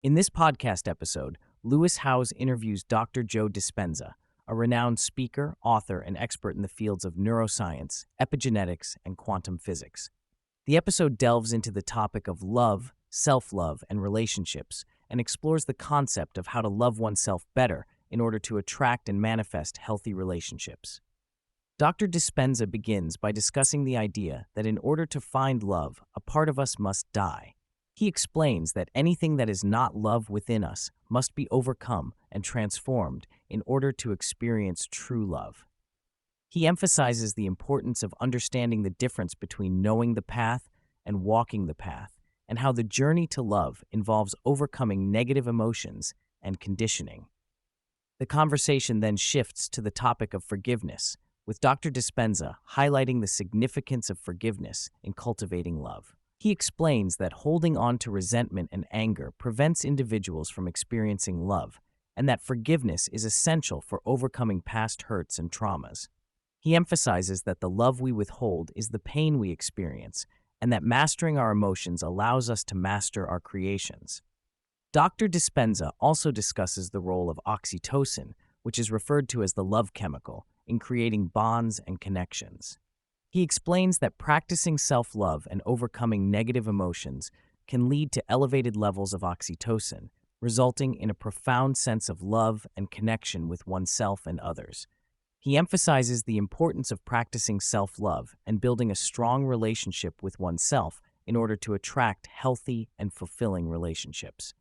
In this podcast episode, Lewis Howes interviews Dr. Joe Dispenza, a renowned speaker, author, and expert in the fields of neuroscience, epigenetics, and quantum physics. The episode delves into the topic of love, self-love, and relationships, and explores the concept of how to love oneself better in order to attract and manifest healthy relationships. Dr. Dispenza begins by discussing the idea that in order to find love, a part of us must die. He explains that anything that is not love within us must be overcome and transformed in order to experience true love. He emphasizes the importance of understanding the difference between knowing the path and walking the path, and how the journey to love involves overcoming negative emotions and conditioning. The conversation then shifts to the topic of forgiveness, with Dr. Dispenza highlighting the significance of forgiveness in cultivating love. He explains that holding on to resentment and anger prevents individuals from experiencing love, and that forgiveness is essential for overcoming past hurts and traumas. He emphasizes that the love we withhold is the pain we experience, and that mastering our emotions allows us to master our creations. Dr. Dispenza also discusses the role of oxytocin, which is referred to as the love chemical, in creating bonds and connections. He explains that practicing self-love and overcoming negative emotions can lead to elevated levels of oxytocin, resulting in a profound sense of love and connection with oneself and others. He emphasizes the importance of practicing self-love and building a strong relationship with oneself in order to attract healthy and fulfilling relationships.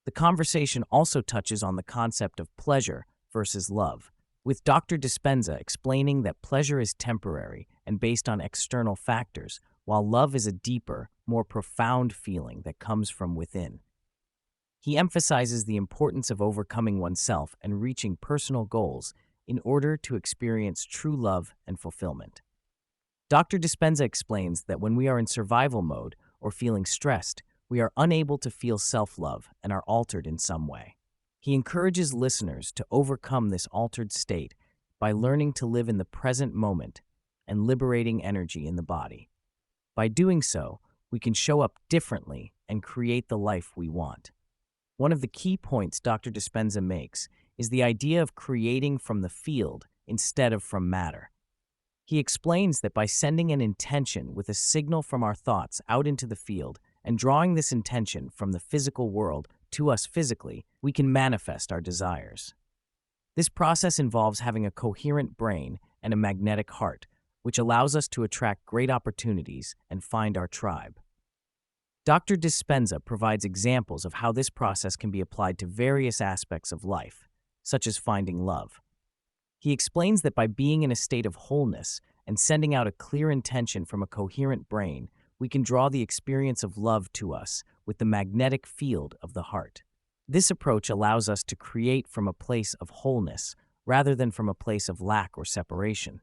The conversation also touches on the concept of pleasure versus love, with Dr. Dispenza explaining that pleasure is temporary and based on external factors, while love is a deeper, more profound feeling that comes from within. He emphasizes the importance of overcoming oneself and reaching personal goals in order to experience true love and fulfillment. Dr. Dispenza explains that when we are in survival mode or feeling stressed, we are unable to feel self-love and are altered in some way. He encourages listeners to overcome this altered state by learning to live in the present moment and liberating energy in the body. By doing so, we can show up differently and create the life we want. One of the key points Dr. Dispenza makes is the idea of creating from the field instead of from matter. He explains that by sending an intention with a signal from our thoughts out into the field and drawing this intention from the physical world to us physically, we can manifest our desires. This process involves having a coherent brain and a magnetic heart, which allows us to attract great opportunities and find our tribe. Dr. Dispenza provides examples of how this process can be applied to various aspects of life, such as finding love. He explains that by being in a state of wholeness and sending out a clear intention from a coherent brain, we can draw the experience of love to us with the magnetic field of the heart. This approach allows us to create from a place of wholeness rather than from a place of lack or separation.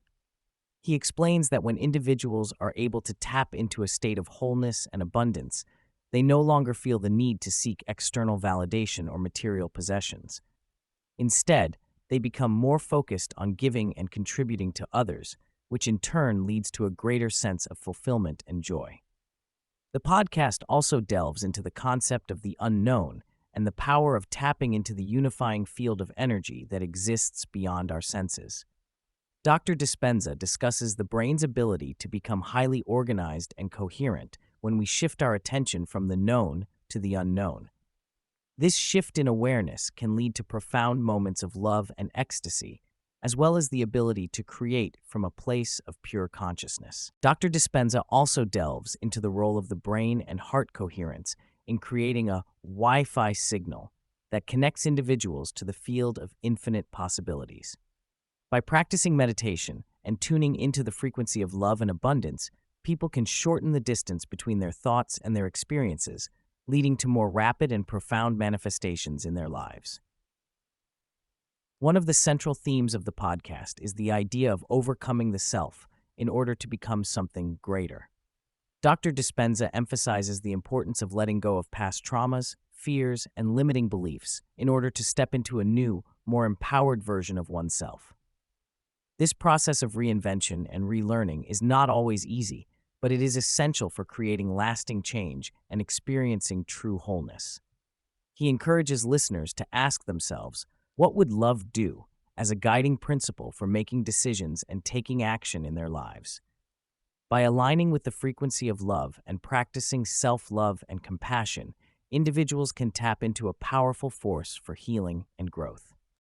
He explains that when individuals are able to tap into a state of wholeness and abundance, they no longer feel the need to seek external validation or material possessions. Instead, they become more focused on giving and contributing to others, which in turn leads to a greater sense of fulfillment and joy. The podcast also delves into the concept of the unknown and the power of tapping into the unifying field of energy that exists beyond our senses. Dr. Dispenza discusses the brain's ability to become highly organized and coherent when we shift our attention from the known to the unknown. This shift in awareness can lead to profound moments of love and ecstasy, as well as the ability to create from a place of pure consciousness. Dr. Dispenza also delves into the role of the brain and heart coherence in creating a Wi-Fi signal that connects individuals to the field of infinite possibilities. By practicing meditation and tuning into the frequency of love and abundance, people can shorten the distance between their thoughts and their experiences, leading to more rapid and profound manifestations in their lives. One of the central themes of the podcast is the idea of overcoming the self in order to become something greater. Dr. Dispenza emphasizes the importance of letting go of past traumas, fears, and limiting beliefs in order to step into a new, more empowered version of oneself. This process of reinvention and relearning is not always easy, but it is essential for creating lasting change and experiencing true wholeness. He encourages listeners to ask themselves, what would love do, as a guiding principle for making decisions and taking action in their lives? By aligning with the frequency of love and practicing self-love and compassion, individuals can tap into a powerful force for healing and growth.